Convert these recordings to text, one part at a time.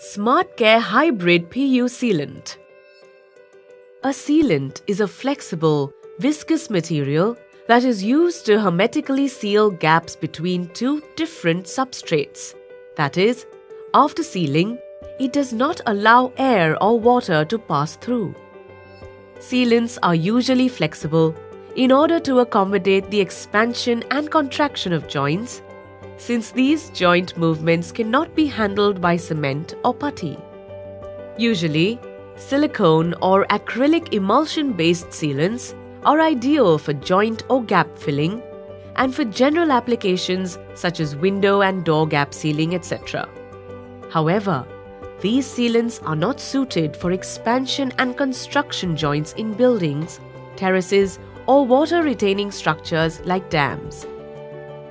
SmartCare Hybrid PU Sealant. A sealant is a flexible, viscous material that is used to hermetically seal gaps between two different substrates. That is, after sealing, it does not allow air or water to pass through. Sealants are usually flexible in order to accommodate the expansion and contraction of joints, since these joint movements cannot be handled by cement or putty. Usually, silicone or acrylic emulsion-based sealants are ideal for joint or gap filling and for general applications such as window and door gap sealing, etc. However, these sealants are not suited for expansion and construction joints in buildings, terraces, or water-retaining structures like dams.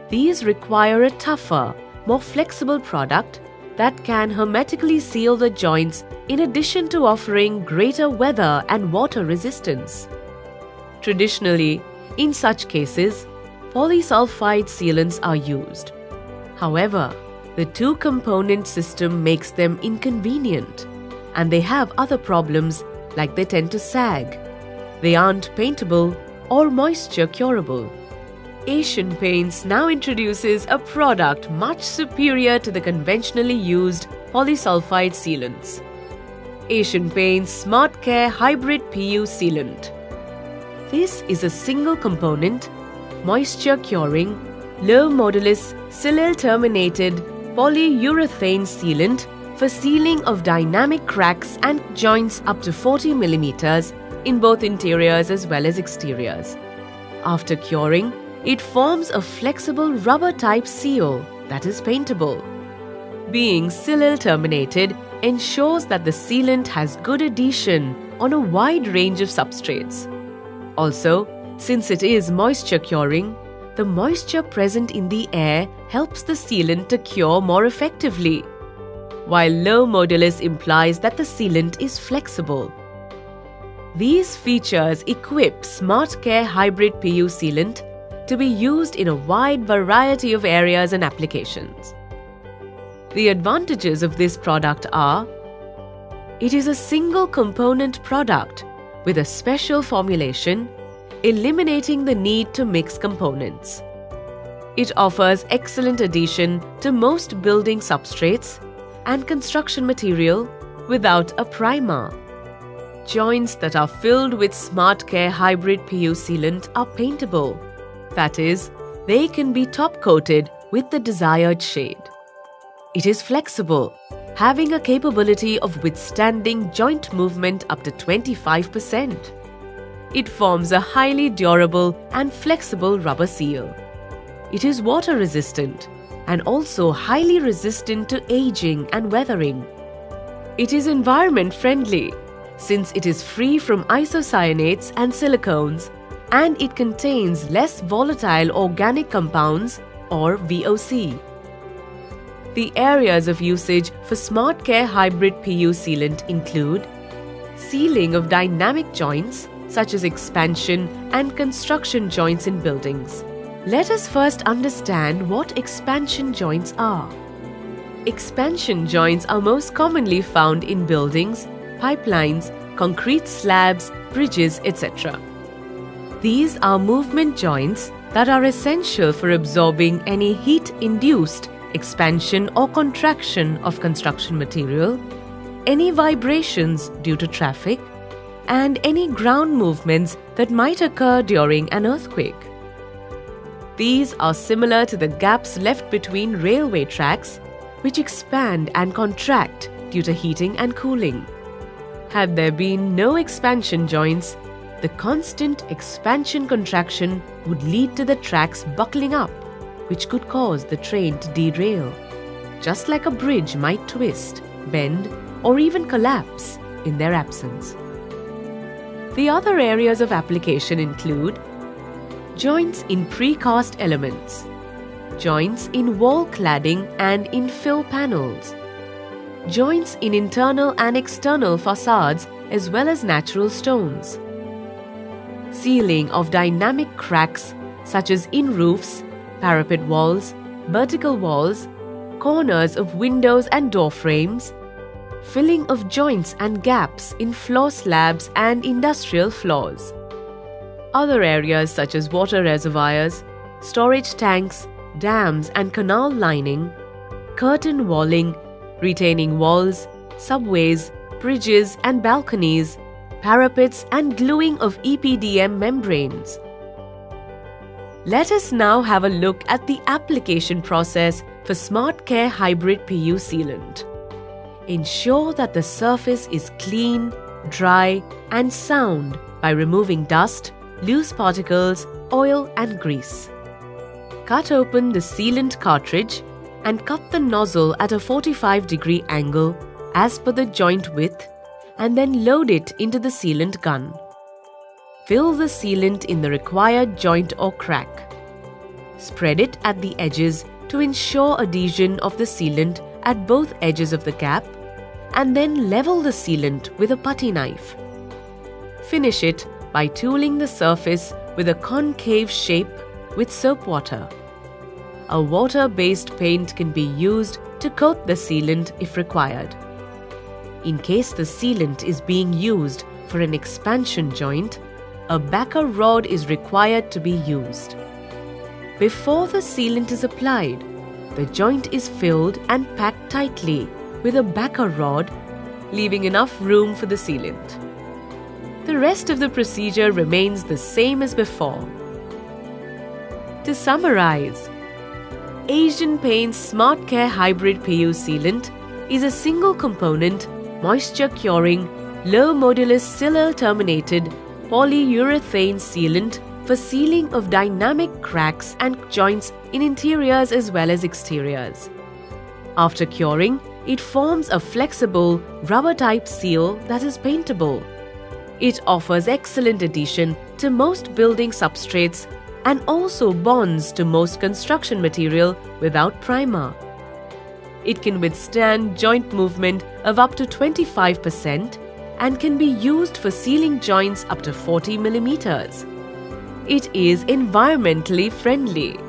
These require a tougher, more flexible product that can hermetically seal the joints in addition to offering greater weather and water resistance. Traditionally, in such cases, polysulfide sealants are used. However, the two-component system makes them inconvenient, and they have other problems like they tend to sag. They aren't paintable or moisture curable. Asian Paints now introduces a product much superior to the conventionally used polysulfide sealants. Asian Paints SmartCare Hybrid PU Sealant. This is a single-component, moisture-curing, low-modulus, Silil-terminated polyurethane sealant for sealing of dynamic cracks and joints up to 40 mm in both interiors as well as exteriors. After curing, it forms a flexible rubber-type seal that is paintable. Being Silil-terminated ensures that the sealant has good adhesion on a wide range of substrates. Also, since it is moisture-curing, the moisture present in the air helps the sealant to cure more effectively, while low modulus implies that the sealant is flexible. These features equip SmartCare Hybrid PU Sealant to be used in a wide variety of areas and applications. The advantages of this product are: it is a single-component product with a special formulation, eliminating the need to mix components. It offers excellent adhesion to most building substrates and construction material without a primer. Joints that are filled with SmartCare Hybrid PU Sealant are paintable. That is, they can be top-coated with the desired shade. It is flexible, having a capability of withstanding joint movement up to 25%. It forms a highly durable and flexible rubber seal. It is water-resistant and also highly resistant to aging and weathering. It is environment-friendly, since it is free from isocyanates and silicones, and it contains less volatile organic compounds or VOC. The areas of usage for SmartCare Hybrid PU Sealant include sealing of dynamic joints such as expansion and construction joints in buildings. Let us first understand what expansion joints are. Expansion joints are most commonly found in buildings, pipelines, concrete slabs, bridges, etc. These are movement joints that are essential for absorbing any heat-induced expansion or contraction of construction material, any vibrations due to traffic, and any ground movements that might occur during an earthquake. These are similar to the gaps left between railway tracks, which expand and contract due to heating and cooling. Had there been no expansion joints, the constant expansion-contraction would lead to the tracks buckling up, which could cause the train to derail, just like a bridge might twist, bend, or even collapse in their absence. The other areas of application include joints in precast elements, joints in wall cladding and infill panels, joints in internal and external facades as well as natural stones, sealing of dynamic cracks such as in roofs, parapet walls, vertical walls, corners of windows and door frames, filling of joints and gaps in floor slabs and industrial floors. Other areas such as water reservoirs, storage tanks, dams and canal lining, curtain walling, retaining walls, subways, bridges and balconies, parapets and gluing of EPDM membranes. Let us now have a look at the application process for SmartCare Hybrid PU Sealant. Ensure that the surface is clean, dry and sound by removing dust, loose particles, oil and grease. Cut open the sealant cartridge and cut the nozzle at a 45-degree angle as per the joint width and then load it into the sealant gun. Fill the sealant in the required joint or crack. Spread it at the edges to ensure adhesion of the sealant at both edges of the gap and then level the sealant with a putty knife. Finish it by tooling the surface with a concave shape with soap water. A water-based paint can be used to coat the sealant if required. In case the sealant is being used for an expansion joint, a backer rod is required to be used. Before the sealant is applied, the joint is filled and packed tightly with a backer rod, leaving enough room for the sealant. The rest of the procedure remains the same as before. To summarize, Asian Paints SmartCare Hybrid PU Sealant is a single component, moisture curing, low modulus Silel terminated polyurethane sealant for sealing of dynamic cracks and joints in interiors as well as exteriors. After curing, it forms a flexible rubber-type seal that is paintable. It offers excellent adhesion to most building substrates and also bonds to most construction material without primer. It can withstand joint movement of up to 25% and can be used for sealing joints up to 40 mm. It is environmentally friendly.